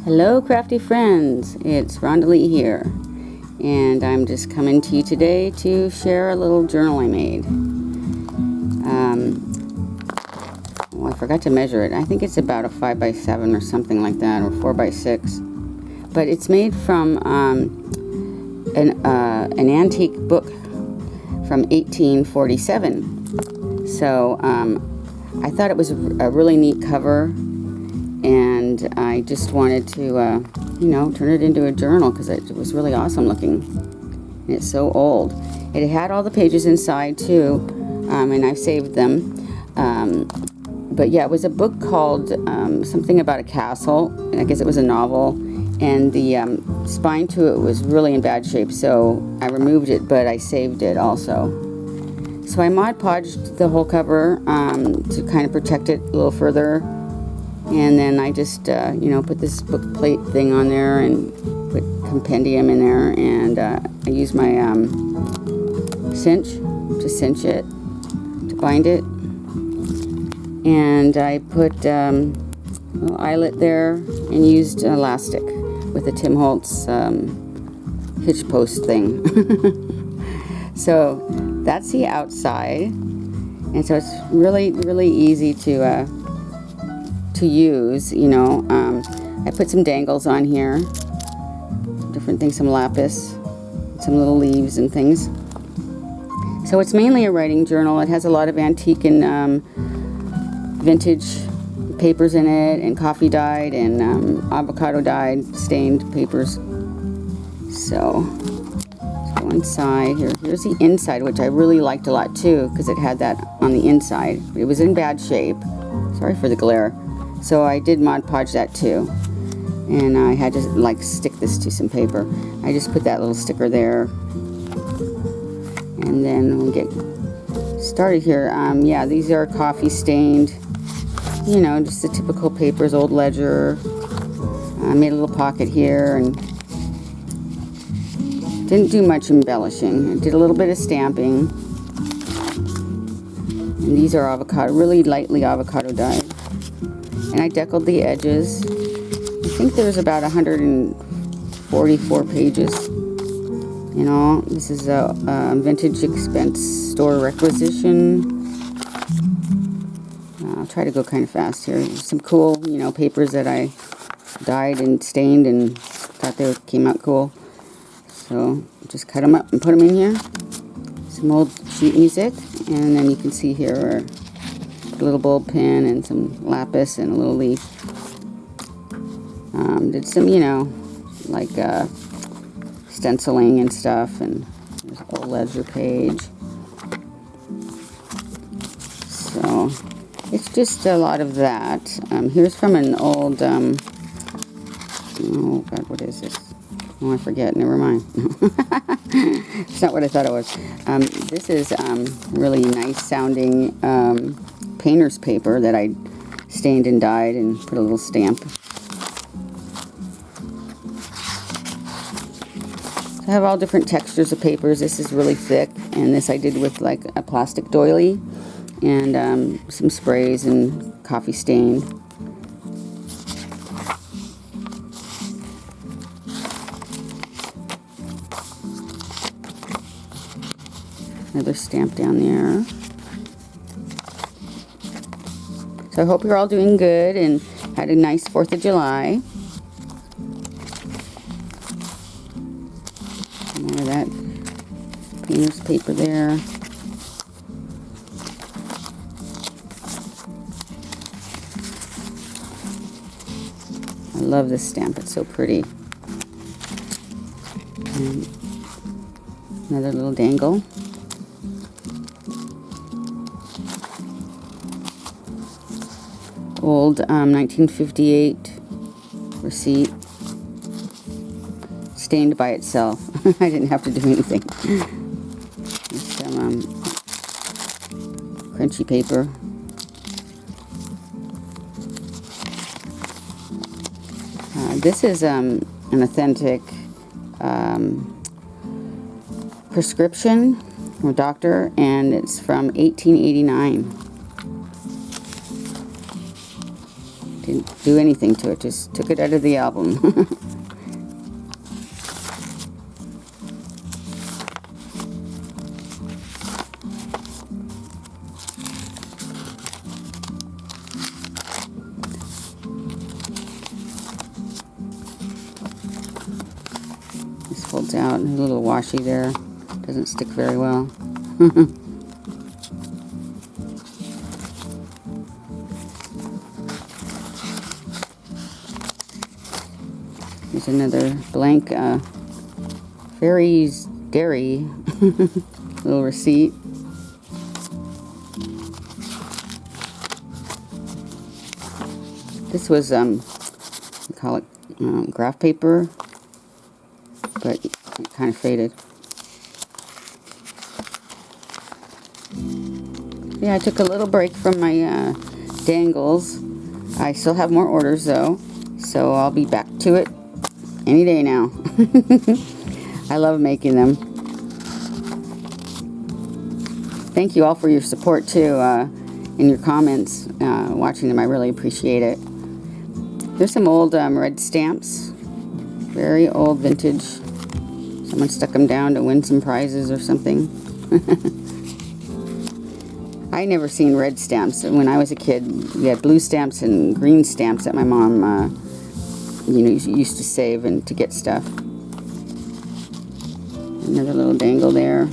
Hello crafty friends, it's Rhonda Lee here, and I'm just coming to you today to share a little journal I made. Well, I forgot to measure it. I think it's about a 5x7 or something like that, or 4x6, but it's made from an antique book from 1847. So I thought it was a really neat cover, and I just wanted to, turn it into a journal because it was really awesome looking. And it's so old. It had all the pages inside too, and I've saved them. But yeah, it was a book called something about a castle, and I guess it was a novel. And the spine to it was really in bad shape, so I removed it, but I saved it also. So I Mod Podged the whole cover to kind of protect it a little further. And then I just, put this bookplate thing on there and put Compendium in there. And I used my cinch to cinch it, to bind it. And I put a little eyelet there and used elastic with a Tim Holtz hitch post thing. So that's the outside. And so it's really, really easy to use, I put some dangles on here, different things, some lapis, some little leaves and things. So it's mainly a writing journal. It has a lot of antique and vintage papers in it, and coffee dyed and avocado dyed stained papers. So let's go inside here. Here's the inside, which I really liked a lot too, because it had that on the inside. It was in bad shape. Sorry for the glare. So I did Mod Podge that too, and I had to stick this to some paper. I just put that little sticker there, and then we'll get started here. Yeah, these are coffee stained, just the typical papers, old ledger. I made a little pocket here and didn't do much embellishing. I did a little bit of stamping, and these are avocado, really lightly avocado dyed. And I deckled the edges. I think there's about 144 pages in all. This is a vintage expense store requisition. I'll try to go kind of fast here. There's some cool, papers that I dyed and stained and thought they came out cool. So just cut them up and put them in here. Some old sheet music, and then you can see here a little bulb pen and some lapis and a little leaf. Did some, stenciling and stuff, and there's a whole ledger page. So it's just a lot of that. Here's from an old, oh God, what is this? Oh, I forget, never mind. It's not what I thought it was. This is really nice sounding painter's paper that I stained and dyed and put a little stamp. So I have all different textures of papers. This is really thick, and this I did with like a plastic doily and some sprays and coffee stain. Another stamp down there. So I hope you're all doing good and had a nice 4th of July. More of that painter's paper there. I love this stamp, it's so pretty. And another little dangle. Old 1958 receipt, stained by itself. I didn't have to do anything. Some crunchy paper. This is an authentic prescription from a doctor, and it's from 1889. Didn't do anything to it, just took it out of the album. This folds out, a little washy there. Doesn't stick very well. Here's another blank Fairy's Dairy little receipt. This was we call it graph paper, but it kind of faded. Yeah, I took a little break from my dangles. I still have more orders though, so I'll be back to it any day now. I love making them. Thank you all for your support too, and your comments, watching them. I really appreciate it. There's some old red stamps, very old vintage. Someone stuck them down to win some prizes or something. I never seen red stamps. When I was a kid, we had blue stamps and green stamps that my mom, used to save and to get stuff. Another little dangle there.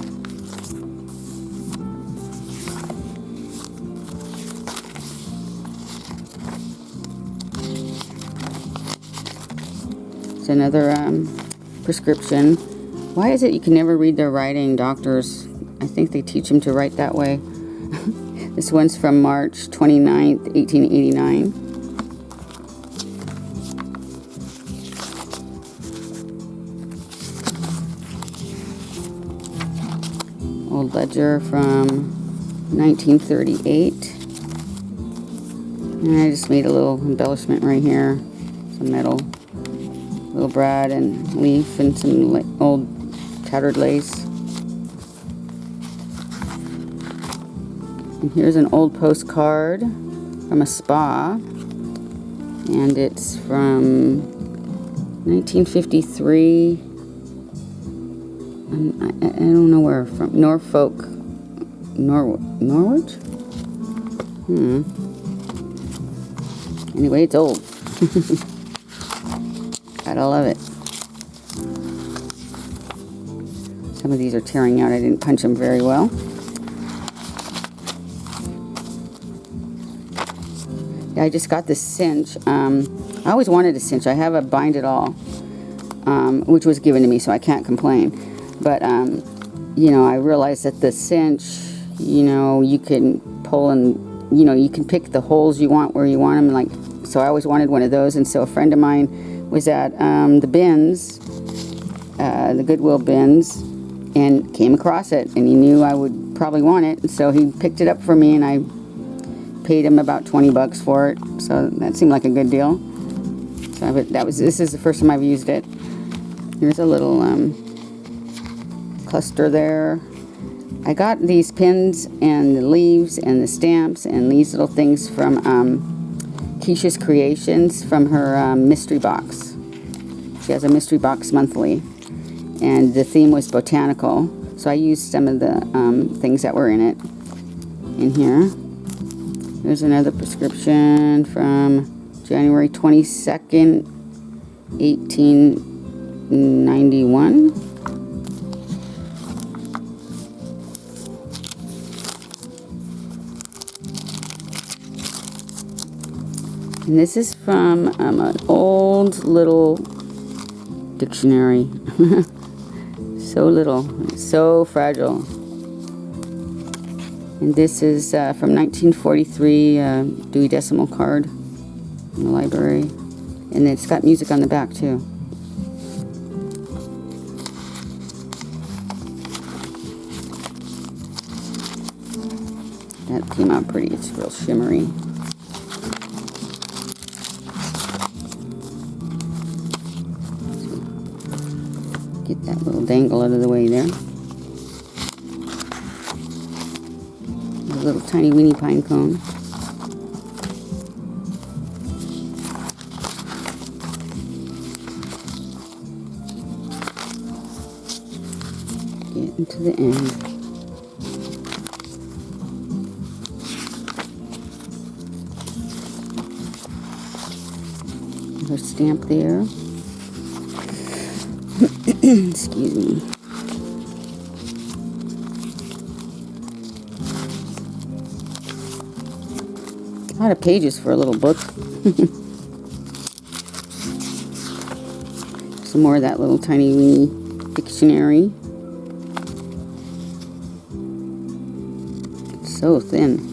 It's another prescription. Why is it you can never read their writing, doctors? I think they teach them to write that way. This one's from March 29th, 1889. Old ledger from 1938. And I just made a little embellishment right here. Some metal. Little brad and leaf and some old tattered lace. And here's an old postcard from a spa, and it's from 1953. I don't know where from. Norfolk, Norwich? Anyway, it's old. Gotta love it. Some of these are tearing out. I didn't punch them very well. I just got this cinch. I always wanted a cinch. I have a bind it all, which was given to me, so I can't complain. But, I realized that the cinch, you can pull and, you can pick the holes you want where you want them. So I always wanted one of those. And so a friend of mine was at the bins, the Goodwill bins, and came across it. And he knew I would probably want it. And so he picked it up for me, and I paid him about 20 bucks for it, so that seemed like a good deal. So this is the first time I've used it. Here's a little cluster there. I got these pins and the leaves and the stamps and these little things from Keisha's Creations from her mystery box. She has a mystery box monthly, and the theme was botanical, so I used some of the things that were in it in here. There's another prescription from January 22nd, 1891. And this is from an old little dictionary. So little, so fragile. And this is from 1943, Dewey Decimal card in the library. And it's got music on the back, too. That came out pretty. It's real shimmery. Get that little dangle out of the way there. A little tiny weeny pine cone. into the end. Another stamp there. Excuse me. A lot of pages for a little book. Some more of that little tiny weeny dictionary. It's so thin.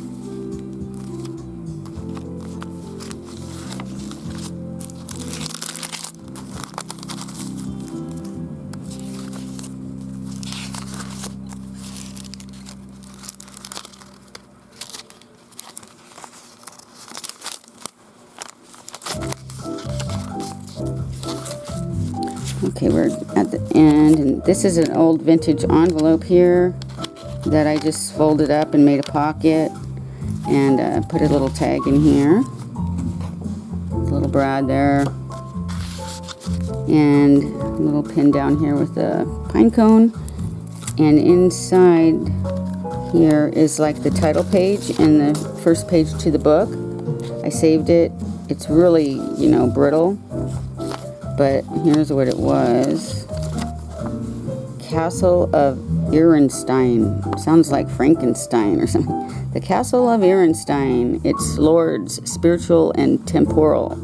Okay, we're at the end, and this is an old vintage envelope here that I just folded up and made a pocket and put a little tag in here. A little brad there, and a little pin down here with the pine cone. And inside here is like the title page and the first page to the book. I saved it. It's really, you know, brittle. But here's what it was. Castle of Ehrenstein. Sounds like Frankenstein or something. The Castle of Ehrenstein. Its lords, spiritual and temporal.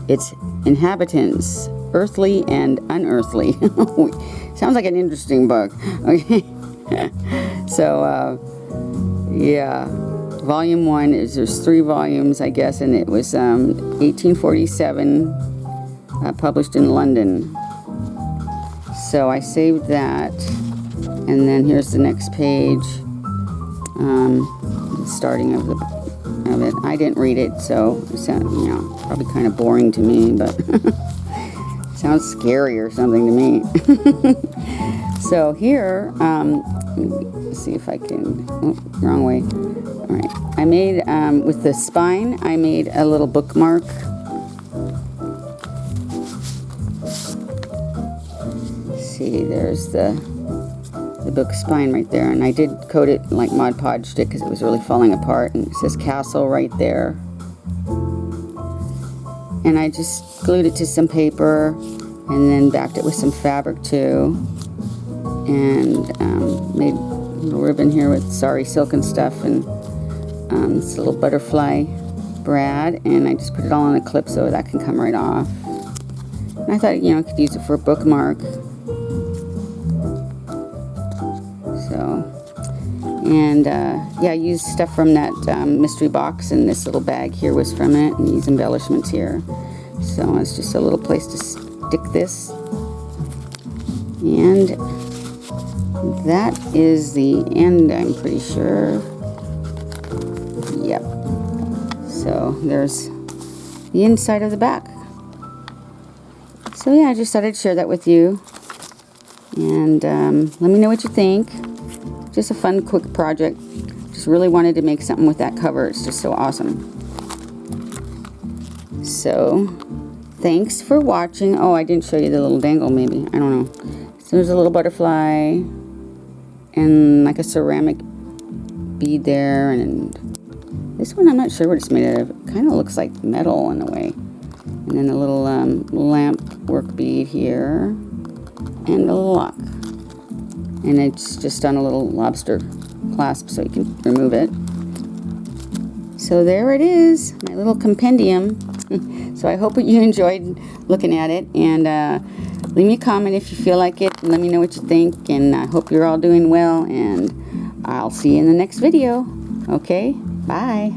Its inhabitants, earthly and unearthly. Sounds like an interesting book. Okay. So, yeah. Volume 1 there's 3 volumes, I guess, and it was 1847. Published in London. So I saved that, and then here's the next page. The starting of it. I didn't read it, so it sounded, you know, probably kind of boring to me, but sounds scary or something to me. So here, let's see if I can. Oh, wrong way. All right. I made with the spine. I made a little bookmark. See, there's the book spine right there, and I did coat it like Mod Podged it because it was really falling apart, and it says Castle right there. And I just glued it to some paper and then backed it with some fabric too, and made a little ribbon here with sari silk and stuff, and this little butterfly brad, and I just put it all on a clip so that can come right off. And I thought, you know, I could use it for a bookmark. And yeah, I used stuff from that mystery box, and this little bag here was from it, and these embellishments here. So it's just a little place to stick this. And that is the end, I'm pretty sure. Yep. So there's the inside of the back. So yeah, I just thought I'd share that with you. And let me know what you think. Just a fun, quick project. Just really wanted to make something with that cover. It's just so awesome. So, thanks for watching. Oh, I didn't show you the little dangle, maybe. I don't know. So there's a little butterfly and like a ceramic bead there. And this one, I'm not sure what it's made out of. It kind of looks like metal in a way. And then a little lamp work bead here. And a lock. And it's just on a little lobster clasp so you can remove it. So there it is, my little compendium. So I hope you enjoyed looking at it, and leave me a comment if you feel like it. Let me know what you think, and I hope you're all doing well, and I'll see you in the next video. Okay, bye.